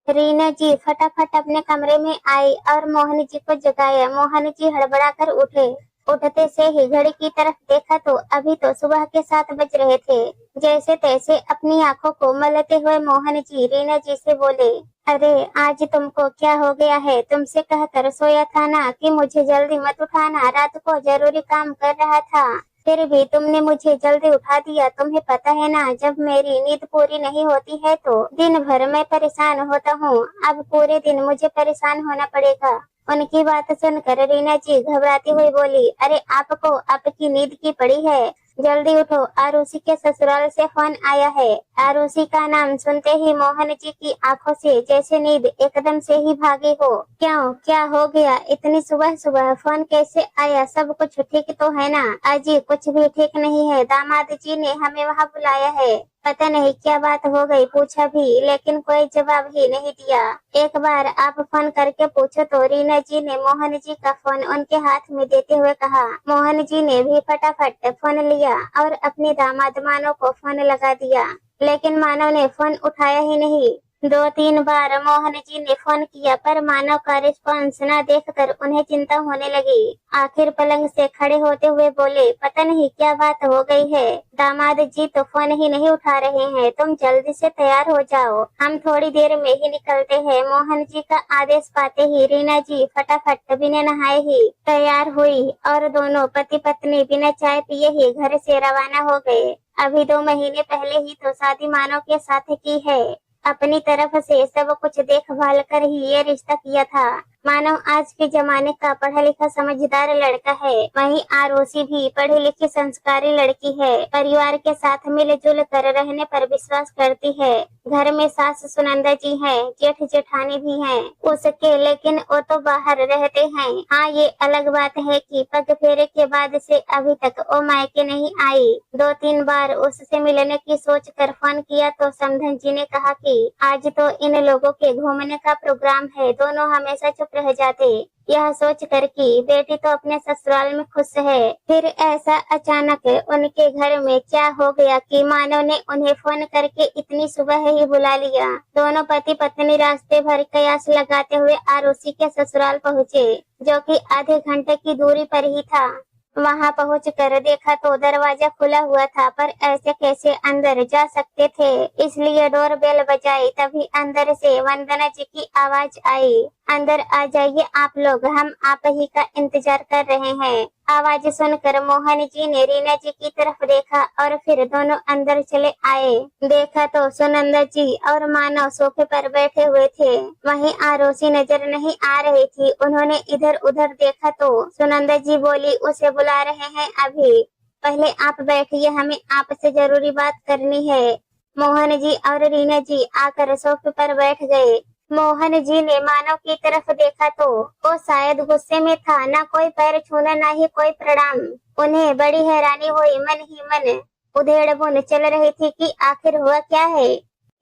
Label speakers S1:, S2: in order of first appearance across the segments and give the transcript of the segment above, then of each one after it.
S1: रीना जी फटाफट अपने कमरे में आई और मोहन जी को जगाया। मोहन जी हड़बड़ाकर उठे। उठते से ही घड़ी की तरफ देखा तो अभी तो सुबह के 7 बज रहे थे। जैसे तैसे अपनी आंखों को मलते हुए मोहन जी रीना जी से बोले, अरे आज तुमको क्या हो गया है? तुमसे कहकर सोया था ना कि मुझे जल्दी मत उठाना, रात को जरूरी काम कर रहा था, फिर भी तुमने मुझे जल्दी उठा दिया। तुम्हें पता है ना, जब मेरी नींद पूरी नहीं होती है तो दिन भर मैं परेशान होता हूँ। अब पूरे दिन मुझे परेशान होना पड़ेगा। उनकी बात सुनकर रीना जी घबराती हुई बोली, अरे आपको आपकी नींद की पड़ी है, जल्दी उठो, आरुषि के ससुराल से फोन आया है। आरुषि का नाम सुनते ही मोहन जी की आंखों से जैसे नींद एकदम से ही भागी हो। क्यों, क्या हो गया? इतनी सुबह सुबह फोन कैसे आया? सब कुछ ठीक तो है ना? अजी कुछ भी ठीक नहीं है, दामाद जी ने हमें वहाँ बुलाया है। पता नहीं क्या बात हो गई, पूछा भी लेकिन कोई जवाब ही नहीं दिया। एक बार आप फोन करके पूछो तो रीना जी ने मोहन जी का फोन उनके हाथ में देते हुए कहा। मोहन जी ने भी फटाफट फोन लिया और अपने दामाद मानव को फोन लगा दिया, लेकिन मानव ने फोन उठाया ही नहीं। 2-3 बार मोहन जी ने फोन किया पर मानव का रिस्पॉन्स न देखकर उन्हें चिंता होने लगी। आखिर पलंग से खड़े होते हुए बोले, पता नहीं क्या बात हो गई है, दामाद जी तो फोन ही नहीं उठा रहे हैं। तुम जल्दी से तैयार हो जाओ, हम थोड़ी देर में ही निकलते हैं। मोहन जी का आदेश पाते ही रीना जी फटाफट बिना नहाए ही तैयार हुई और दोनों पति पत्नी बिना चाय पिए ही घर से रवाना हो गए। अभी 2 महीने पहले ही तो शादी मानव के साथ की है। अपनी तरफ से सब कुछ देखभाल कर ही ये रिश्ता किया था। मानव आज के जमाने का पढ़ा लिखा समझदार लड़का है, वहीं आरोसी भी पढ़ी लिखी संस्कारी लड़की है। परिवार के साथ मिलजुल कर रहने पर विश्वास करती है। घर में सास सुनंदा जी हैं, जेठ जेठानी भी हैं उसके, लेकिन वो तो बाहर रहते हैं। हाँ, ये अलग बात है कि पग फेरे के बाद से अभी तक वो मायके नहीं आई। 2-3 बार उससे मिलने की सोच कर फोन किया तो समधन जी ने कहा कि आज तो इन लोगों के घूमने का प्रोग्राम है। दोनों हमेशा चुप रह जाते, यह सोच कर कि बेटी तो अपने ससुराल में खुश है। फिर ऐसा अचानक उनके घर में क्या हो गया कि मानव ने उन्हें फोन करके इतनी सुबह ही बुला लिया। दोनों पति पत्नी रास्ते भर कयास लगाते हुए आरुषि के ससुराल पहुँचे, जो कि आधे घंटे की दूरी पर ही था। वहां पहुंचकर देखा तो दरवाजा खुला हुआ था, पर ऐसे कैसे अंदर जा सकते थे, इसलिए डोर बेल बजाई। तभी अंदर से वंदना जी की आवाज आई, अंदर आ जाइए आप लोग, हम आप ही का इंतजार कर रहे हैं। आवाज सुनकर मोहन जी ने रीना जी की तरफ देखा और फिर दोनों अंदर चले आए। देखा तो सुनंदा जी और मानव सोफे पर बैठे हुए थे, वहीं आरोसी नजर नहीं आ रही थी। उन्होंने इधर उधर देखा तो सुनंदा जी बोली, उसे बुला रहे हैं अभी, पहले आप बैठिए, हमें आपसे जरूरी बात करनी है। मोहन जी और रीना जी आकर सोफे पर बैठ गए। मोहन जी ने मानव की तरफ देखा तो वो शायद गुस्से में था, ना कोई पैर छूना ना ही कोई प्रणाम। उन्हें बड़ी हैरानी हुई, मन ही मन उधेड़-बुन चल रही थी कि आखिर हुआ क्या है।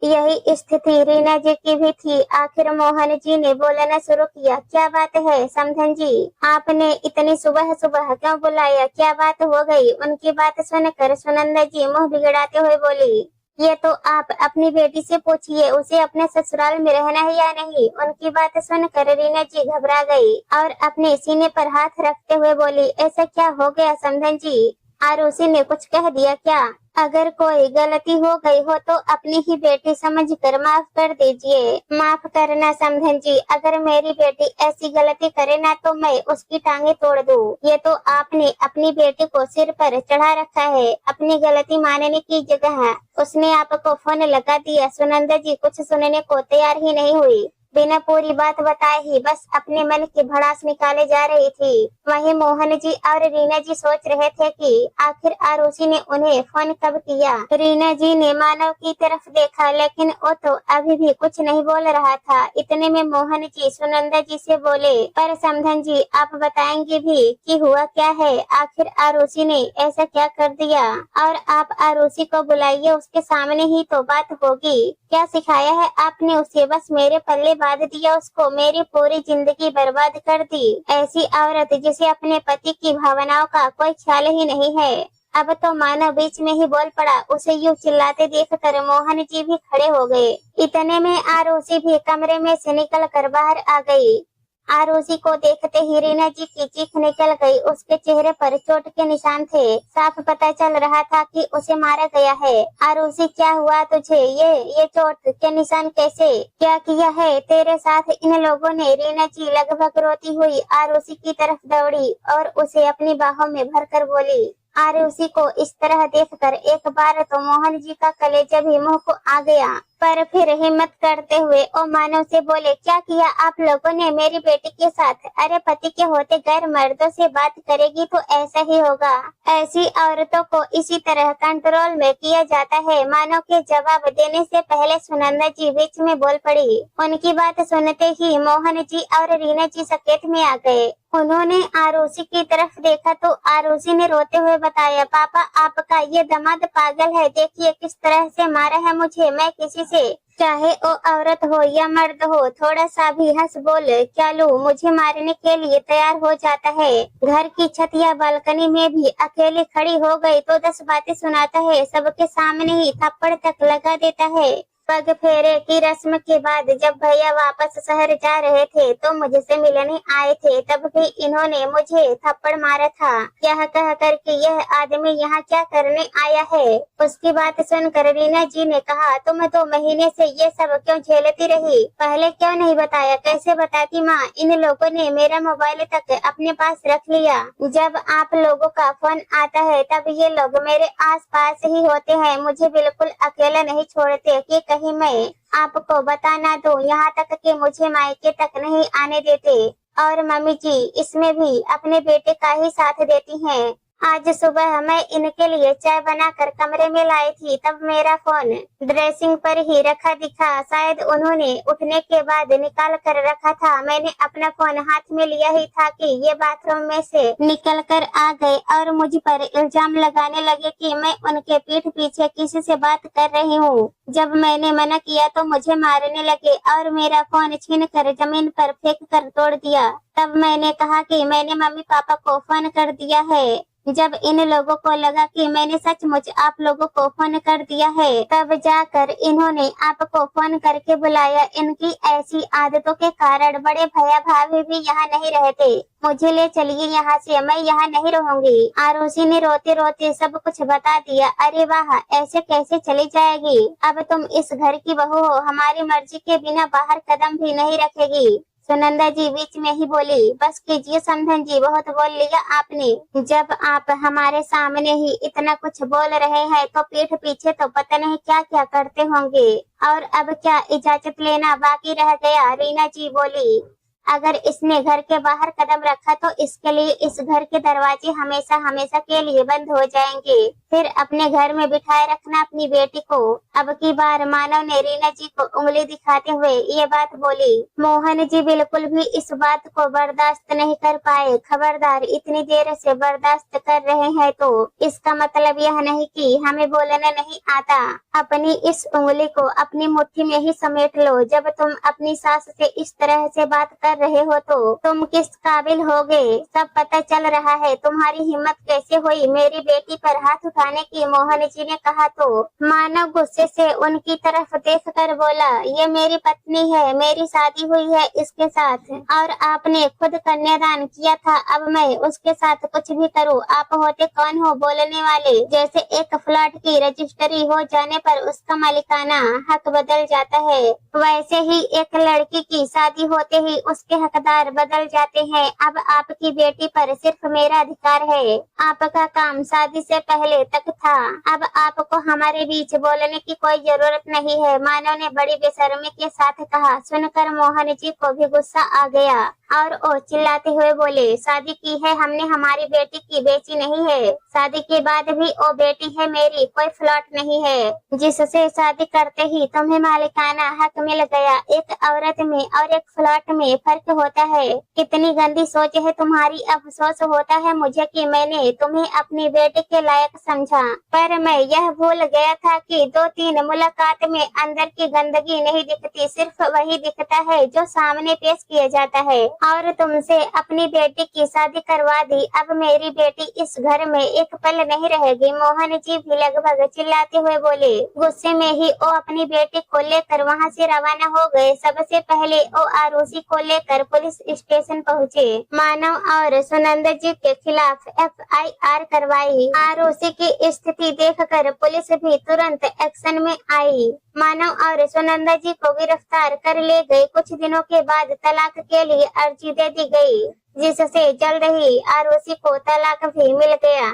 S1: यही स्थिति रीना जी की भी थी। आखिर मोहन जी ने बोलना शुरू किया, क्या बात है समधन जी, आपने इतनी सुबह सुबह क्यों बुलाया, क्या बात हो गई? उनकी बात सुनकर सुनंदा जी मुंह बिगड़ाते हुए बोली, ये तो आप अपनी बेटी से पूछिए, उसे अपने ससुराल में रहना है या नहीं। उनकी बात सुनकर रीना जी घबरा गई और अपने सीने पर हाथ रखते हुए बोली, ऐसा क्या हो गया समधन जी, आरुषि ने कुछ कह दिया क्या? अगर कोई गलती हो गई हो तो अपनी ही बेटी समझकर माफ कर दीजिए। माफ करना समधन जी, अगर मेरी बेटी ऐसी गलती करे ना तो मैं उसकी टांगे तोड़ दूं। ये तो आपने अपनी बेटी को सिर पर चढ़ा रखा है। अपनी गलती मानने की जगह उसने आपको फोन लगा दिया। सुनंदा जी कुछ सुनने को तैयार ही नहीं हुई, बिना पूरी बात बताए ही बस अपने मन की भड़ास निकाले जा रही थी। वहीं मोहन जी और रीना जी सोच रहे थे कि आखिर आरुषि ने उन्हें फोन कब किया। रीना जी ने मानव की तरफ देखा, लेकिन वो तो अभी भी कुछ नहीं बोल रहा था। इतने में मोहन जी सुनंदा जी से बोले, पर समधन जी आप बताएंगे भी कि हुआ क्या है, आखिर आरुषि ने ऐसा क्या कर दिया? और आप आरुषि को बुलाइए, उसके सामने ही तो बात होगी। क्या सिखाया है आपने उसे? बस मेरे पल्ले बांध दिया उसको, मेरी पूरी जिंदगी बर्बाद कर दी। ऐसी औरत जिसे अपने पति की भावनाओं का कोई ख्याल ही नहीं है। अब तो मानो बीच में ही बोल पड़ा। उसे यूं चिल्लाते देखकर मोहन जी भी खड़े हो गए। इतने में आरुषि भी कमरे में से निकल कर बाहर आ गई। आरुषि को देखते ही रीना जी की चीख निकल गई। उसके चेहरे पर चोट के निशान थे। साफ पता चल रहा था कि उसे मारा गया है। आरुषि, क्या हुआ तुझे? ये चोट के निशान कैसे? क्या किया है तेरे साथ इन लोगों ने? रीना जी लगभग रोती हुई आरुषि की तरफ दौड़ी और उसे अपनी बाहों में भरकर बोली। आरुषि को इस तरह देखकर एक बार तो मोहन जी का कलेजा भी मुंह को आ गया, पर फिर हिम्मत करते हुए ओ मानव से बोले, क्या किया आप लोगों ने मेरी बेटी के साथ? अरे पति के होते गैर मर्दों से बात करेगी तो ऐसा ही होगा। ऐसी औरतों को इसी तरह कंट्रोल में किया जाता है। मानव के जवाब देने से पहले सुनंदा जी बीच में बोल पड़ी। उनकी बात सुनते ही मोहन जी और रीना जी सकेत में आ गए। उन्होंने आरुषि की तरफ देखा तो आरुषि ने रोते हुए बताया, पापा आपका ये दामाद पागल है। देखिए किस तरह से मारा है मुझे। मैं किसी से, चाहे वो औरत हो या मर्द हो, थोड़ा सा भी हंस बोल क्या लूं, मुझे मारने के लिए तैयार हो जाता है। घर की छत या बालकनी में भी अकेली खड़ी हो गई तो 10 बातें सुनाता है। सबके सामने ही थप्पड़ तक लगा देता है। पग फेरे की रस्म के बाद जब भैया वापस शहर जा रहे थे तो मुझसे मिलने आए थे, तब भी इन्होंने मुझे थप्पड़ मारा था। यह कह कर कि यह आदमी यहाँ क्या करने आया है। उसकी बात सुनकर रीना जी ने कहा, तुम 2 महीने से ये सब क्यों झेलती रही? पहले क्यों नहीं बताया? कैसे बताती माँ? इन लोगों ने मेरा मोबाइल तक अपने पास रख लिया। जब आप लोगों का फोन आता है तब ये लोग मेरे आस पास ही होते हैं। मुझे बिल्कुल अकेला नहीं छोड़ते कि कहीं मैं आपको बता ना दूं। यहाँ तक कि मुझे मायके तक नहीं आने देते। और मम्मी जी इसमें भी अपने बेटे का ही साथ देती हैं। आज सुबह मैं इनके लिए चाय बनाकर कमरे में लाई थी, तब मेरा फोन ड्रेसिंग पर ही रखा दिखा। शायद उन्होंने उठने के बाद निकाल कर रखा था। मैंने अपना फोन हाथ में लिया ही था कि ये बाथरूम में से निकल कर आ गए और मुझ पर इल्जाम लगाने लगे कि मैं उनके पीठ पीछे किसी से बात कर रही हूँ। जब मैंने मना किया तो मुझे मारने लगे और मेरा फोन छीन कर जमीन पर फेंक कर तोड़ दिया। तब मैंने कहा कि मैंने मम्मी पापा को फोन कर दिया है। जब इन लोगों को लगा कि मैंने सचमुच आप लोगों को फोन कर दिया है, तब जाकर इन्होंने आपको फोन करके बुलाया। इनकी ऐसी आदतों के कारण बड़े भैया भाभी भी यहाँ नहीं रहते। मुझे ले चलिए यहाँ से, मैं यहाँ नहीं रहूंगी। आरुषि ने रोते रोते सब कुछ बता दिया। अरे वाह, ऐसे कैसे चली जाएगी? अब तुम इस घर की बहू हो, हमारी मर्जी के बिना बाहर कदम भी नहीं रखेगी। सुनंदा जी बीच में ही बोली, बस कीजिए समधन जी, बहुत बोल लिया आपने। जब आप हमारे सामने ही इतना कुछ बोल रहे हैं तो पीठ पीछे तो पता नहीं क्या क्या करते होंगे। और अब क्या इजाजत लेना बाकी रह गया? रीना जी बोली, अगर इसने घर के बाहर कदम रखा तो इसके लिए इस घर के दरवाजे हमेशा हमेशा के लिए बंद हो जाएंगे। फिर अपने घर में बिठाए रखना अपनी बेटी को। अब की बार मानव ने रीना जी को उंगली दिखाते हुए ये बात बोली। मोहन जी बिल्कुल भी इस बात को बर्दाश्त नहीं कर पाए। खबरदार, इतनी देर से बर्दाश्त कर रहे हैं तो इसका मतलब यह नहीं कि हमें बोलना नहीं आता। अपनी इस उंगली को अपनी मुट्ठी में ही समेट लो। जब तुम अपनी सास से इस तरह से बात कर रहे हो तो तुम किस काबिल होगे? सब पता चल रहा है। तुम्हारी हिम्मत कैसे हुई मेरी बेटी पर हाथ उठाने की? मोहन जी ने कहा तो मानव गुस्से से उनकी तरफ देखकर बोला, ये मेरी पत्नी है, मेरी शादी हुई है इसके साथ और आपने खुद कन्यादान किया था। अब मैं उसके साथ कुछ भी करूं, आप होते कौन हो बोलने वाले? जैसे एक फ्लैट की रजिस्ट्री हो जाने पर उसका मालिकाना हक बदल जाता है, वैसे ही एक लड़की की शादी होते ही उसके हकदार बदल जाते हैं। अब आपकी बेटी पर सिर्फ मेरा अधिकार है। आपका काम शादी से पहले तक था। अब आपको हमारे बीच बोलने की कोई जरूरत नहीं है। मानव ने बड़ी बेशर्मी के साथ कहा। सुनकर मोहन जी को भी गुस्सा आ गया और वो चिल्लाते हुए बोले, शादी की है हमने, हमारी बेटी की बेची नहीं है। शादी के बाद भी वो बेटी है मेरी, कोई फ्लॉट नहीं है जिससे शादी करते ही तुम्हें मालिकाना हक मिल गया। एक औरत में और एक फ्लॉट में फर्क होता है। कितनी गंदी सोच है तुम्हारी। अफसोस होता है मुझे कि मैंने तुम्हें अपनी बेटी के लायक समझा, पर मैं यह भूल गया था कि 2-3 मुलाकात में अंदर की गंदगी नहीं दिखती, सिर्फ वही दिखता है जो सामने पेश किया जाता है। और तुमसे अपनी बेटी की शादी करवा दी। अब मेरी बेटी इस घर में एक पल नहीं रहेगी। मोहन जी भी लगभग चिल्लाते हुए बोले। गुस्से में ही वो अपनी बेटी को लेकर वहाँ से रवाना हो गए। सबसे पहले वो आरुषि को लेकर पुलिस स्टेशन पहुँचे। मानव और सुनंदा जी के खिलाफ FIR करवाई। आरुषि की स्थिति देखकर पुलिस भी तुरंत एक्शन में आई। मानव और सुनंदा जी को गिरफ्तार कर ले गए। कुछ दिनों के बाद तलाक के लिए अर्जी दे दी गई, जिससे जल्द ही आरुषि को तलाक भी मिल गया।